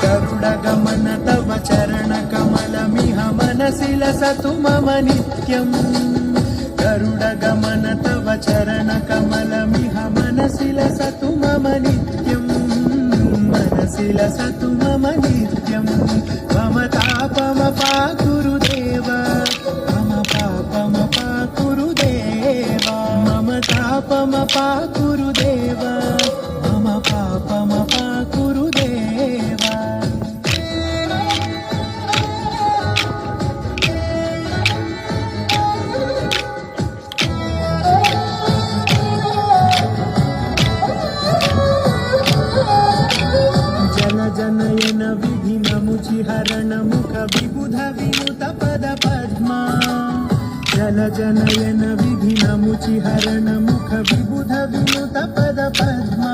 गरुडगमन तव चरणकमलमिह मनसि लसतु मम नित्यम् गरुडगमन तव चरणकमलमिह मनसि लसतु मम नित्यम् मनसि लसतु मम नित्यम् मम तापमपाकुरुदेव मम पापमपाकुरुदेव मम तापमपाकुरुदेव मम पापमपाकुरुदेव जनयन विधिनमुचिहरण मुख विबुध विनुत पद पद्मा जल जनयन विधिनमुचिहरण मुख विबुध विनुत पद पद्मा